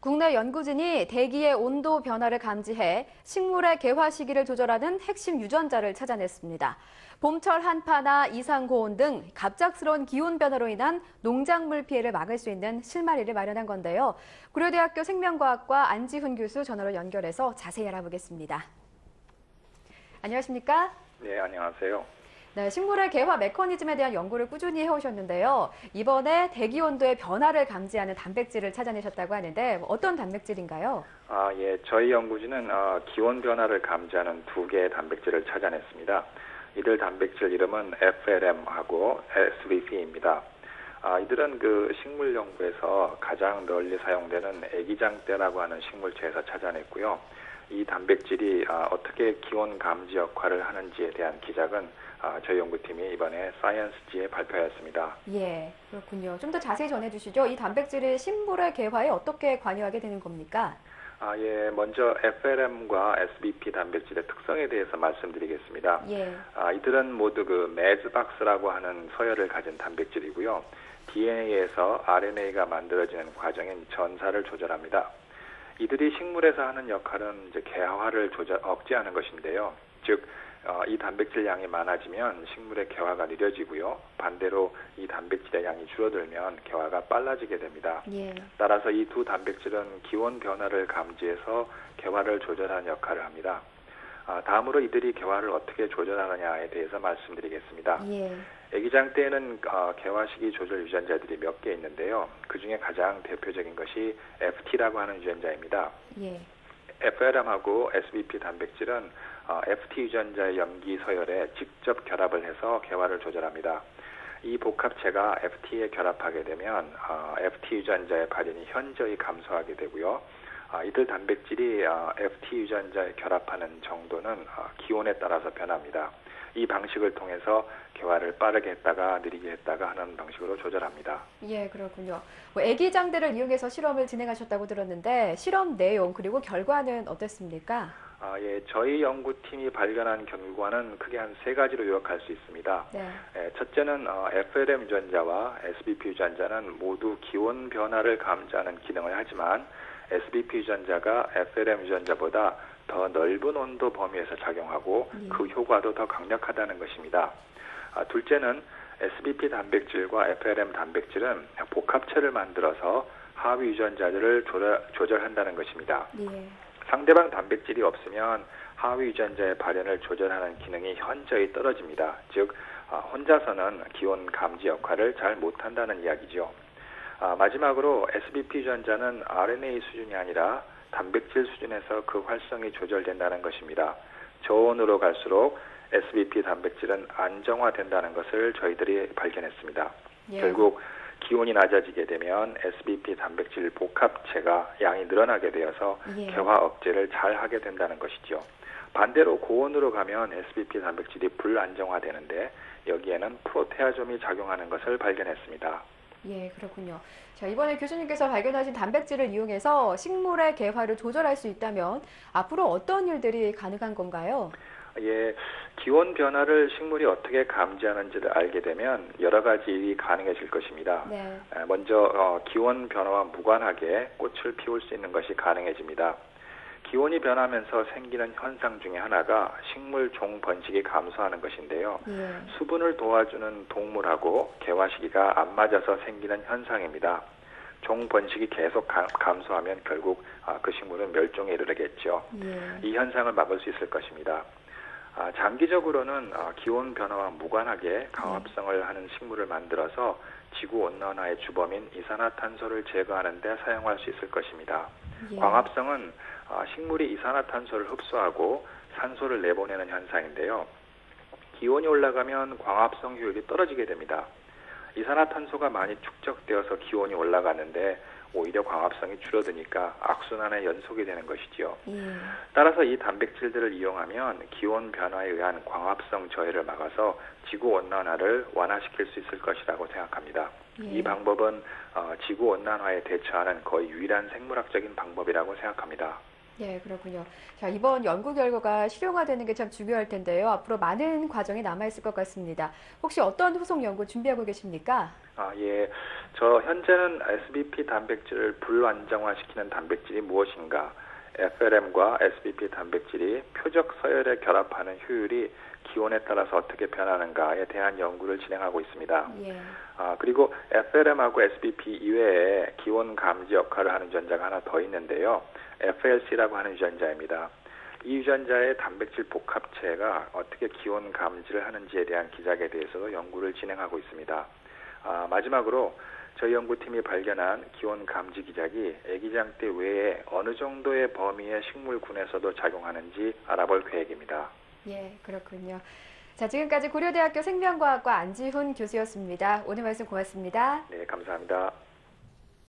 국내 연구진이 대기의 온도 변화를 감지해 식물의 개화 시기를 조절하는 핵심 유전자를 찾아냈습니다. 봄철 한파나 이상 고온 등 갑작스러운 기온 변화로 인한 농작물 피해를 막을 수 있는 실마리를 마련한 건데요. 고려대학교 생명과학과 안지훈 교수 전화로 연결해서 자세히 알아보겠습니다. 안녕하십니까? 네, 안녕하세요. 네, 식물의 개화 메커니즘에 대한 연구를 꾸준히 해오셨는데요. 이번에 대기 온도의 변화를 감지하는 단백질을 찾아내셨다고 하는데 어떤 단백질인가요? 예, 저희 연구진은 기온 변화를 감지하는 두 개의 단백질을 찾아냈습니다. 이들 단백질 이름은 FLM하고 SVP입니다. 이들은 그 식물 연구에서 가장 널리 사용되는 애기장대라고 하는 식물체에서 찾아냈고요. 이 단백질이 어떻게 기온 감지 역할을 하는지에 대한 기작은 저희 연구팀이 이번에 사이언스지에 발표하였습니다. 예, 그렇군요. 좀 더 자세히 전해주시죠. 이 단백질이 식물의 개화에 어떻게 관여하게 되는 겁니까? 예, 먼저 FLM과 SBP 단백질의 특성에 대해서 말씀드리겠습니다. 예. 이들은 모두 그 매즈박스라고 하는 서열을 가진 단백질이고요. DNA에서 RNA가 만들어지는 과정인 전사를 조절합니다. 이들이 식물에서 하는 역할은 이제 개화를 억제하는 것인데요. 즉, 이 단백질 양이 많아지면 식물의 개화가 느려지고요. 반대로 이 단백질의 양이 줄어들면 개화가 빨라지게 됩니다. 예. 따라서 이 두 단백질은 기온 변화를 감지해서 개화를 조절하는 역할을 합니다. 다음으로 이들이 개화를 어떻게 조절하느냐에 대해서 말씀드리겠습니다. 예. 애기장대에는 개화 시기 조절 유전자들이 몇 개 있는데요. 그 중에 가장 대표적인 것이 FT라고 하는 유전자입니다. 예. FLM하고 SBP 단백질은 FT 유전자의 염기 서열에 직접 결합을 해서 개화를 조절합니다. 이 복합체가 FT에 결합하게 되면 FT 유전자의 발현이 현저히 감소하게 되고요. 이들 단백질이 FT 유전자에 결합하는 정도는 기온에 따라서 변합니다. 이 방식을 통해서 개화를 빠르게 했다가 느리게 했다가 하는 방식으로 조절합니다. 예, 그렇군요. 애기장대를 이용해서 실험을 진행하셨다고 들었는데 실험 내용 그리고 결과는 어땠습니까? 예, 저희 연구팀이 발견한 결과는 크게 한 세 가지로 요약할 수 있습니다. 네. 첫째는 FLM 유전자와 SBP 유전자는 모두 기온 변화를 감지하는 기능을 하지만 SBP 유전자가 FLM 유전자보다 더 넓은 온도 범위에서 작용하고 그 효과도 더 강력하다는 것입니다. 둘째는 SBP 단백질과 FLM 단백질은 복합체를 만들어서 하위 유전자들을 조절한다는 것입니다. 예. 상대방 단백질이 없으면 하위 유전자의 발현을 조절하는 기능이 현저히 떨어집니다. 즉, 혼자서는 기온 감지 역할을 잘 못한다는 이야기죠. 마지막으로 SBP 유전자는 RNA 수준이 아니라 단백질 수준에서 그 활성이 조절된다는 것입니다. 저온으로 갈수록 SBP 단백질은 안정화된다는 것을 저희들이 발견했습니다. 예. 결국 기온이 낮아지게 되면 SBP 단백질 복합체가 양이 늘어나게 되어서 예. 개화 억제를 잘 하게 된다는 것이죠. 반대로 고온으로 가면 SBP 단백질이 불안정화되는데 여기에는 프로테아좀이 작용하는 것을 발견했습니다. 예, 그렇군요. 자, 이번에 교수님께서 발견하신 단백질을 이용해서 식물의 개화를 조절할 수 있다면 앞으로 어떤 일들이 가능한 건가요? 예, 기온 변화를 식물이 어떻게 감지하는지를 알게 되면 여러 가지 일이 가능해질 것입니다. 네. 먼저 기온 변화와 무관하게 꽃을 피울 수 있는 것이 가능해집니다. 기온이 변하면서 생기는 현상 중에 하나가 식물 종 번식이 감소하는 것인데요. 예. 수분을 도와주는 동물하고 개화 시기가 안 맞아서 생기는 현상입니다. 종 번식이 계속 감소하면 결국 그 식물은 멸종에 이르겠죠. 예. 이 현상을 막을 수 있을 것입니다. 장기적으로는 기온 변화와 무관하게 광합성을 하는 식물을 만들어서 지구온난화의 주범인 이산화탄소를 제거하는 데 사용할 수 있을 것입니다. 예. 광합성은 식물이 이산화탄소를 흡수하고 산소를 내보내는 현상인데요. 기온이 올라가면 광합성 효율이 떨어지게 됩니다. 이산화탄소가 많이 축적되어서 기온이 올라가는데 오히려 광합성이 줄어드니까 악순환의 연속이 되는 것이지요. 예. 따라서 이 단백질들을 이용하면 기온 변화에 의한 광합성 저해를 막아서 지구온난화를 완화시킬 수 있을 것이라고 생각합니다. 예. 이 방법은 지구온난화에 대처하는 거의 유일한 생물학적인 방법이라고 생각합니다. 예, 그렇군요. 자, 이번 연구 결과가 실용화되는 게 참 중요할 텐데요. 앞으로 많은 과정이 남아있을 것 같습니다. 혹시 어떤 후속 연구 준비하고 계십니까? 예. 저 현재는 SBP 단백질을 불안정화시키는 단백질이 무엇인가, FLM과 SBP 단백질이 표적 서열에 결합하는 효율이 기온에 따라서 어떻게 변하는가에 대한 연구를 진행하고 있습니다. 예. 그리고 FLM하고 SBP 이외에 기온 감지 역할을 하는 유전자가 하나 더 있는데요. FLC라고 하는 유전자입니다. 이 유전자의 단백질 복합체가 어떻게 기온 감지를 하는지에 대한 기작에 대해서도 연구를 진행하고 있습니다. 마지막으로 저희 연구팀이 발견한 기온 감지 기작이 애기장 때 외에 어느 정도의 범위의 식물군에서도 작용하는지 알아볼 계획입니다. 예, 그렇군요. 자, 지금까지 고려대학교 생명과학과 안지훈 교수였습니다. 오늘 말씀 고맙습니다. 네, 감사합니다.